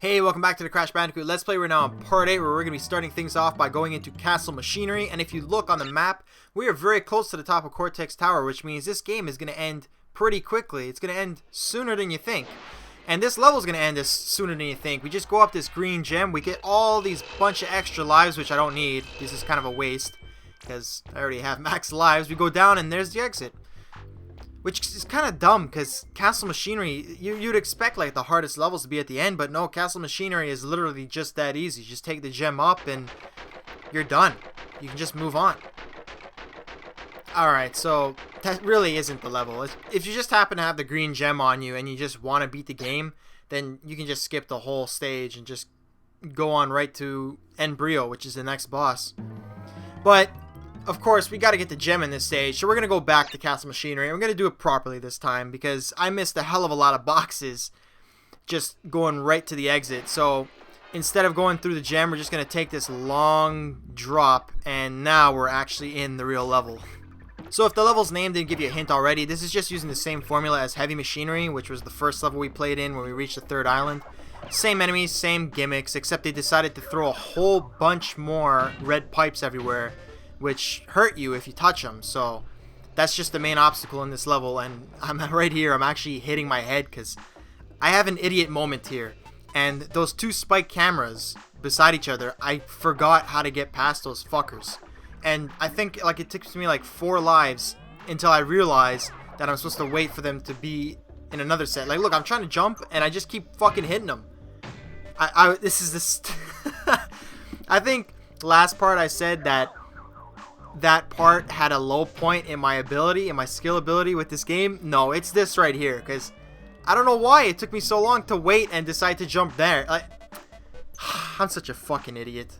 Hey, welcome back to the Crash Bandicoot Let's Play. We're now on part 8 where we're going to be starting things off by going into Castle Machinery. And if you look on the map, we are very close to the top of Cortex Tower, which means this game is going to end pretty quickly. It's going to end sooner than you think. And this level is going to end sooner than you think. We just go up this green gem, we get all these bunch of extra lives, which I don't need. This is kind of a waste because I already have max lives. We go down and there's the exit. Which is kind of dumb, because Castle Machinery, you'd expect like the hardest levels to be at the end, but no, Castle Machinery is literally just that easy. You just take the gem up and you're done. You can just move on. Alright, so that really isn't the level. If you just happen to have the green gem on you and you just want to beat the game, then you can just skip the whole stage and just go on right to End Brio, which is the next boss. But of course, we got to get the gem in this stage, so we're going to go back to Castle Machinery, and we're going to do it properly this time, because I missed a hell of a lot of boxes just going right to the exit. So instead of going through the gem, we're just going to take this long drop, and now we're actually in the real level. So if the level's name didn't give you a hint already, this is just using the same formula as Heavy Machinery, which was the first level we played in when we reached the third island. Same enemies, same gimmicks, except they decided to throw a whole bunch more red pipes everywhere, which hurt you if you touch them. So that's just the main obstacle in this level, and I'm right here, I'm actually hitting my head because I have an idiot moment here. And those two spike cameras beside each other, I forgot how to get past those fuckers. And I think like it took me like 4 lives until I realized that I'm supposed to wait for them to be in another set. Like, look, I'm trying to jump and I just keep fucking hitting them. This I think last part I said that part had a low point in my ability, in my skill ability with this game. No, it's this right here, because I don't know why it took me so long to wait and decide to jump there. Like, I'm such a fucking idiot.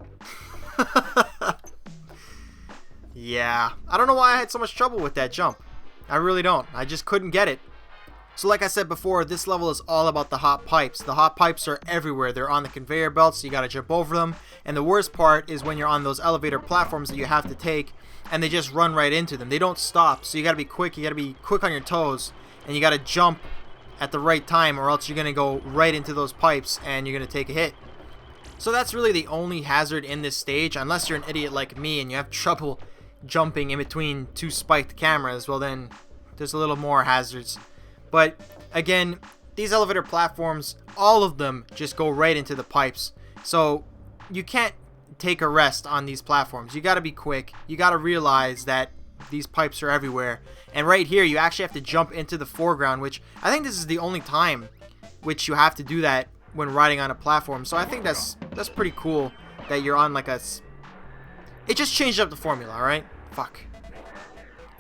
Yeah, I don't know why I had so much trouble with that jump. I really don't. I just couldn't get it. So like I said before, this level is all about the hot pipes. The hot pipes are everywhere. They're on the conveyor belts, so you gotta jump over them. And the worst part is when you're on those elevator platforms that you have to take, and they just run right into them. They don't stop, so you gotta be quick. You gotta be quick on your toes, and you gotta jump at the right time, or else you're gonna go right into those pipes, and you're gonna take a hit. So that's really the only hazard in this stage, unless you're an idiot like me and you have trouble jumping in between two spiked cameras. Well, then there's a little more hazards. But again, these elevator platforms, all of them just go right into the pipes. So you can't take a rest on these platforms. You gotta be quick. You gotta realize that these pipes are everywhere. And right here, you actually have to jump into the foreground, which I think this is the only time which you have to do that when riding on a platform. So I think that's pretty cool that you're on like a... It just changed up the formula, alright? Fuck.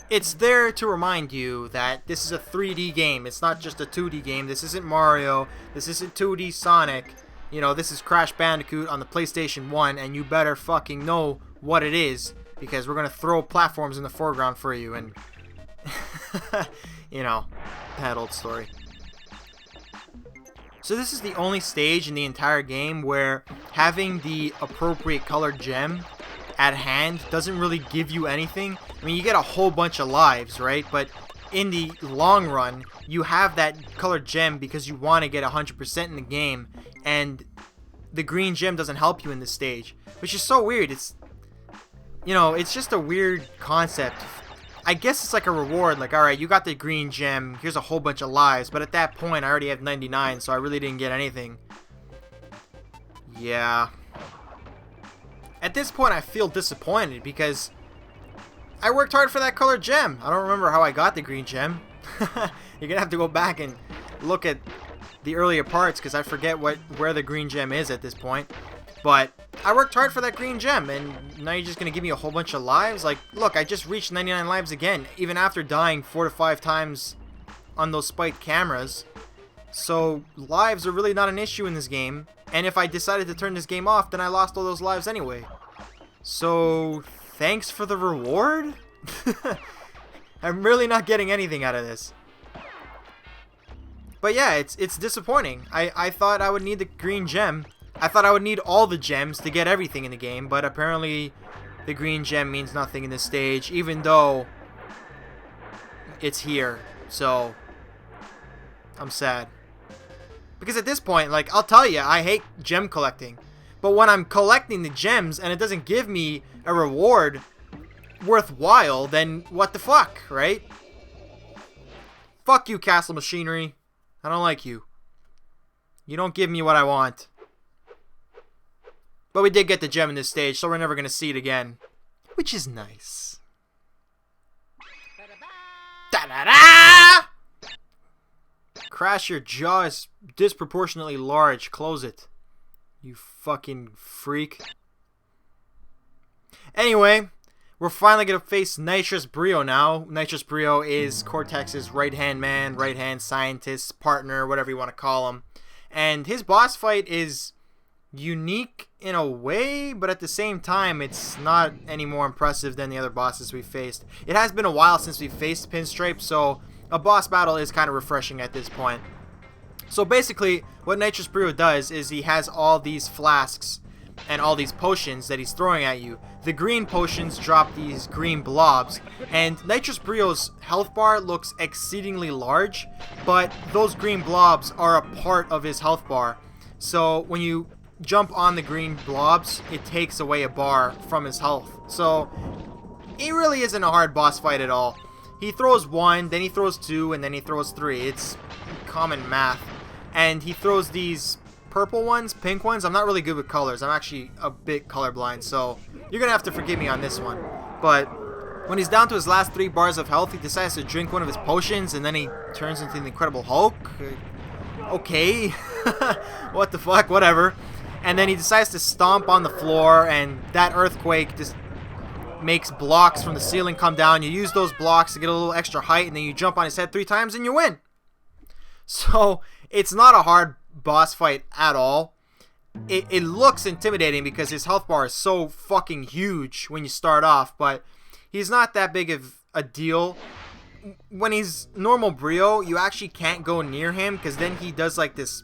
It's there to remind you that this is a 3D game. It's not just a 2D game. This isn't Mario. This isn't 2D Sonic. You know, this is Crash Bandicoot on the PlayStation 1, and you better fucking know what it is, because we're gonna throw platforms in the foreground for you, and you know, that old story. So this is the only stage in the entire game where having the appropriate colored gem at hand doesn't really give you anything. I mean, you get a whole bunch of lives, right? But in the long run, you have that colored gem because you want to get 100% in the game, and the green gem doesn't help you in this stage, which is so weird. It's, you know, it's just a weird concept. I guess it's like a reward, like, alright, you got the green gem, here's a whole bunch of lives, but at that point, I already have 99, so I really didn't get anything. Yeah. At this point, I feel disappointed because I worked hard for that colored gem. I don't remember how I got the green gem. You're gonna have to go back and look at the earlier parts, because I forget where the green gem is at this point. But I worked hard for that green gem, and now you're just gonna give me a whole bunch of lives? Like, look, I just reached 99 lives again, even after dying 4 to 5 times on those spiked cameras. So lives are really not an issue in this game. And if I decided to turn this game off, then I lost all those lives anyway. So thanks for the reward? I'm really not getting anything out of this. But yeah, it's disappointing. I thought I would need the green gem. I thought I would need all the gems to get everything in the game, but apparently the green gem means nothing in this stage, even though it's here. So I'm sad. Because at this point, like, I'll tell you, I hate gem collecting. But when I'm collecting the gems and it doesn't give me a reward worthwhile, then what the fuck, right? Fuck you, Castle Machinery. I don't like you. You don't give me what I want. But we did get the gem in this stage, so we're never going to see it again. Which is nice. Da-da-da! Crash, your jaw is disproportionately large. Close it. You fucking freak. Anyway, we're finally going to face Nitrous Brio now. Nitrous Brio is Cortex's right-hand man, right-hand scientist, partner, whatever you want to call him. And his boss fight is unique in a way, but at the same time, it's not any more impressive than the other bosses we faced. It has been a while since we faced Pinstripe, so a boss battle is kind of refreshing at this point. So basically, what Nitrous Brio does is he has all these flasks and all these potions that he's throwing at you. The green potions drop these green blobs, and Nitrous Brio's health bar looks exceedingly large, but those green blobs are a part of his health bar. So when you jump on the green blobs, it takes away a bar from his health. So it really isn't a hard boss fight at all. He throws 1, then he throws 2, and then he throws 3. It's common math. And he throws these purple ones, pink ones. I'm not really good with colors. I'm actually a bit colorblind, so you're gonna have to forgive me on this one. But when he's down to his last 3 bars of health, he decides to drink one of his potions, and then he turns into the Incredible Hulk. Okay. What the fuck? Whatever. And then he decides to stomp on the floor, and that earthquake just makes blocks from the ceiling come down. You use those blocks to get a little extra height, and then you jump on his head 3 times and you win. So it's not a hard boss fight at all. It looks intimidating because his health bar is so fucking huge when you start off, but he's not that big of a deal. When he's normal Brio, you actually can't go near him because then he does like this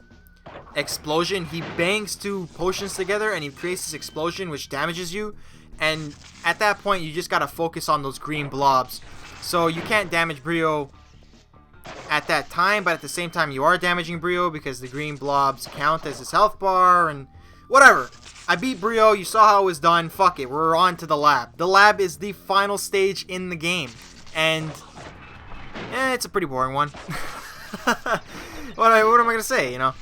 explosion. He bangs 2 potions together and he creates this explosion which damages you, and at that point you just gotta focus on those green blobs. So you can't damage Brio at that time, but at the same time you are damaging Brio because the green blobs count as his health bar and whatever. I beat Brio, you saw how it was done, fuck it, we're on to the lab. The lab is the final stage in the game, and it's a pretty boring one. What am I gonna say, you know?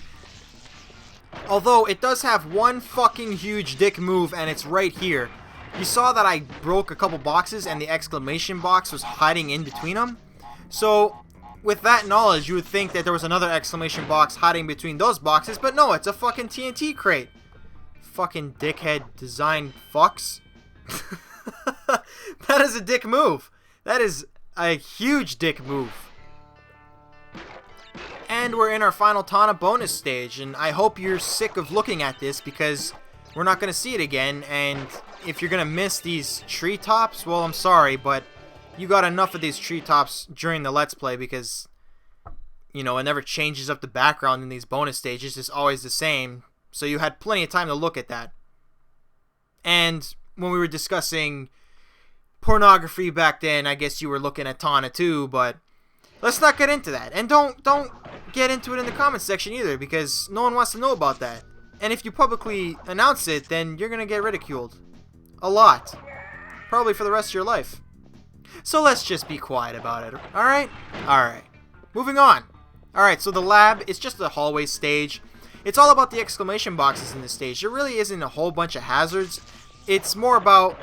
Although it does have one fucking huge dick move, and it's right here. You saw that I broke a couple boxes and the exclamation box was hiding in between them. So with that knowledge, you would think that there was another exclamation box hiding between those boxes, but no, it's a fucking TNT crate. Fucking dickhead design fucks. That is a dick move. That is a huge dick move. And we're in our final Tawna bonus stage, and I hope you're sick of looking at this because we're not going to see it again, and if you're going to miss these treetops, well, I'm sorry, but you got enough of these treetops during the Let's Play because, you know, it never changes up the background in these bonus stages. It's always the same, so you had plenty of time to look at that. And when we were discussing pornography back then, I guess you were looking at Tawna too, but let's not get into that. And don't get into it in the comments section either, because no one wants to know about that. And if you publicly announce it, then you're gonna get ridiculed. A lot. Probably for the rest of your life. So let's just be quiet about it, alright? Alright. Moving on. Alright, so the lab is just a hallway stage. It's all about the exclamation boxes in this stage. There really isn't a whole bunch of hazards. It's more about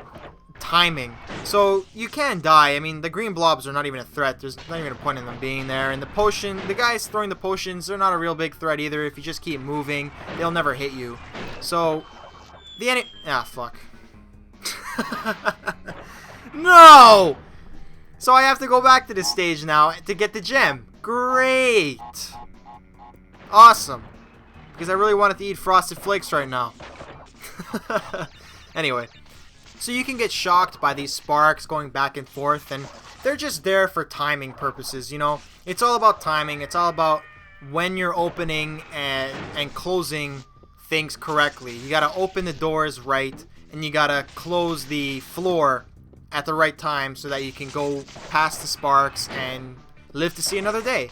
timing. So you can die. I mean, the green blobs are not even a threat. There's not even a point in them being there. And the guys throwing the potions, they're not a real big threat either. If you just keep moving, they'll never hit you. So fuck. No! So I have to go back to this stage now to get the gem. Great! Awesome. Because I really wanted to eat Frosted Flakes right now. Anyway. So you can get shocked by these sparks going back and forth, and they're just there for timing purposes, you know? It's all about timing. It's all about when you're opening and closing things correctly. You gotta open the doors right, and you gotta close the floor at the right time so that you can go past the sparks and live to see another day.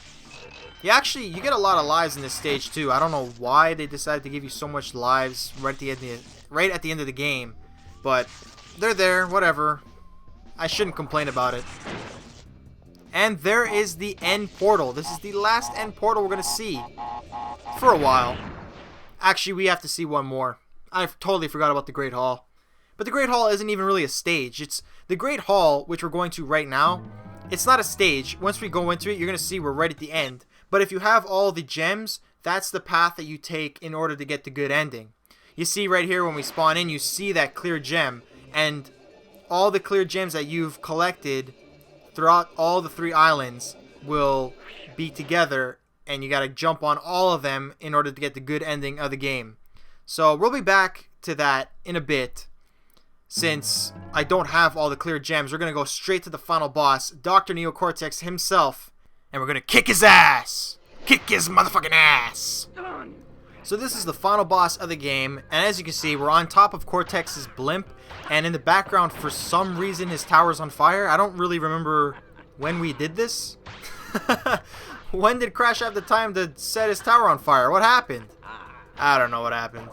You get a lot of lives in this stage too. I don't know why they decided to give you so much lives right at the end of the game, but they're there, whatever. I shouldn't complain about it. And there is the end portal. This is the last end portal we're going to see for a while. Actually, we have to see one more. I totally forgot about the Great Hall. But the Great Hall isn't even really a stage. It's the Great Hall, which we're going to right now. It's not a stage. Once we go into it, you're going to see we're right at the end. But if you have all the gems, that's the path that you take in order to get the good ending. You see right here when we spawn in, you see that clear gem. And all the clear gems that you've collected throughout all the 3 islands will be together. And you got to jump on all of them in order to get the good ending of the game. So we'll be back to that in a bit. Since I don't have all the clear gems, we're going to go straight to the final boss, Dr. Neo Cortex himself. And we're going to kick his ass. Kick his motherfucking ass. So this is the final boss of the game. And as you can see, we're on top of Cortex's blimp. And in the background, for some reason, his tower's on fire. I don't really remember when we did this. When did Crash have the time to set his tower on fire? What happened? I don't know what happened.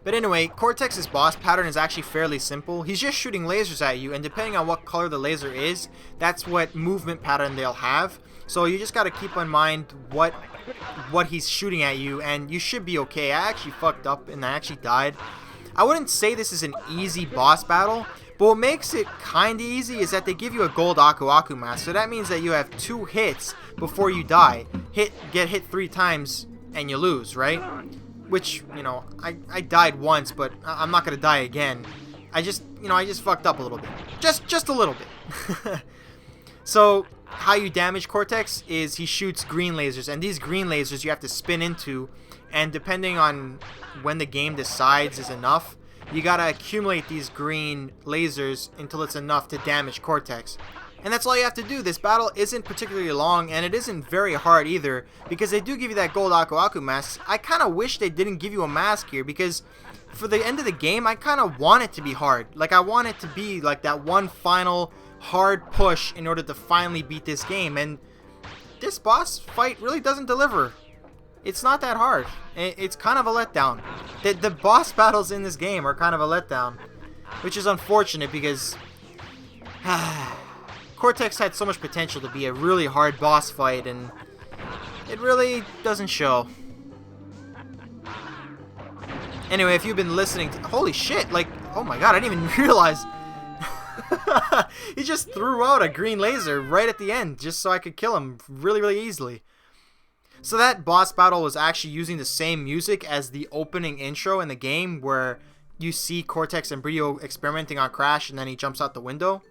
But anyway, Cortex's boss pattern is actually fairly simple. He's just shooting lasers at you, and depending on what color the laser is, that's what movement pattern they'll have. So you just got to keep in mind what he's shooting at you, and you should be okay. I actually fucked up, and I actually died. I wouldn't say this is an easy boss battle, but what makes it kinda easy is that they give you a gold Aku Aku mask. So that means that you have 2 hits before you die. Get hit 3 times, and you lose, right? Which, you know, I died once, but I'm not going to die again. I just fucked up a little bit. Just a little bit. So, how you damage Cortex is he shoots green lasers. And these green lasers you have to spin into. And depending on when the game decides is enough, you got to accumulate these green lasers until it's enough to damage Cortex. And that's all you have to do. This battle isn't particularly long, and it isn't very hard either, because they do give you that gold Aku Aku mask. I kind of wish they didn't give you a mask here, because for the end of the game, I kind of want it to be hard. Like, I want it to be like that one final hard push in order to finally beat this game, and this boss fight really doesn't deliver. It's not that hard. It's kind of a letdown. The boss battles in this game are kind of a letdown, which is unfortunate because Cortex had so much potential to be a really hard boss fight, and it really doesn't show. Anyway, if you've been listening to... Holy shit, like, oh my god, I didn't even realize. He just threw out a green laser right at the end, just so I could kill him really, really easily. So that boss battle was actually using the same music as the opening intro in the game, where you see Cortex and Brio experimenting on Crash, and then he jumps out the window.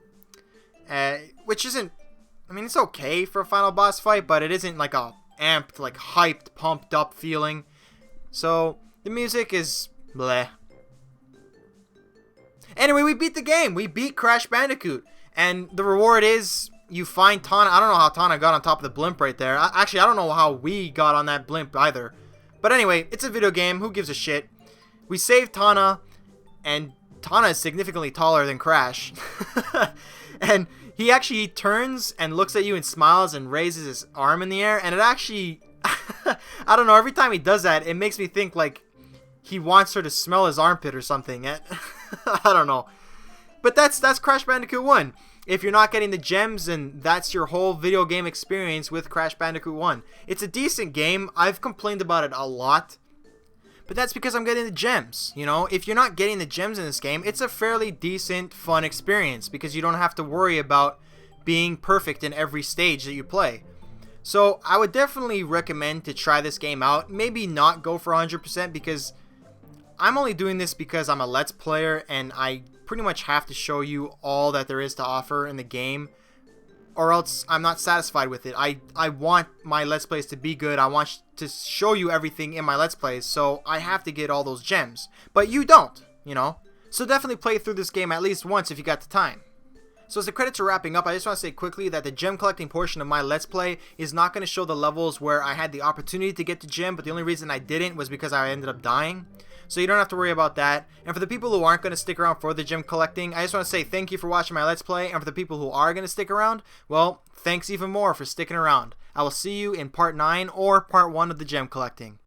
Which isn't, I mean, it's okay for a final boss fight, but it isn't like a amped, like hyped, pumped up feeling. So the music is bleh. Anyway, we beat the game. We beat Crash Bandicoot, and the reward is you find Tawna. I don't know how Tawna got on top of the blimp right there. Actually, I don't know how we got on that blimp either. But anyway, it's a video game. Who gives a shit? We saved Tawna, and Tawna is significantly taller than Crash. And he turns and looks at you and smiles and raises his arm in the air. And it actually, I don't know, every time he does that, it makes me think like he wants her to smell his armpit or something. I don't know. But that's Crash Bandicoot 1. If you're not getting the gems, then that's your whole video game experience with Crash Bandicoot 1. It's a decent game. I've complained about it a lot. But that's because I'm getting the gems, you know? If you're not getting the gems in this game, it's a fairly decent, fun experience because you don't have to worry about being perfect in every stage that you play. So I would definitely recommend to try this game out. Maybe not go for 100% because I'm only doing this because I'm a Let's Player and I pretty much have to show you all that there is to offer in the game, or else I'm not satisfied with it. I want my Let's Plays to be good. I want to show you everything in my Let's Plays, so I have to get all those gems. But you don't, you know? So definitely play through this game at least once if you got the time. So as the credits are wrapping up, I just want to say quickly that the gem collecting portion of my Let's Play is not going to show the levels where I had the opportunity to get the gem, but the only reason I didn't was because I ended up dying. So you don't have to worry about that. And for the people who aren't going to stick around for the gem collecting, I just want to say thank you for watching my Let's Play. And for the people who are going to stick around, well, thanks even more for sticking around. I will see you in part 9 or part 1 of the gem collecting.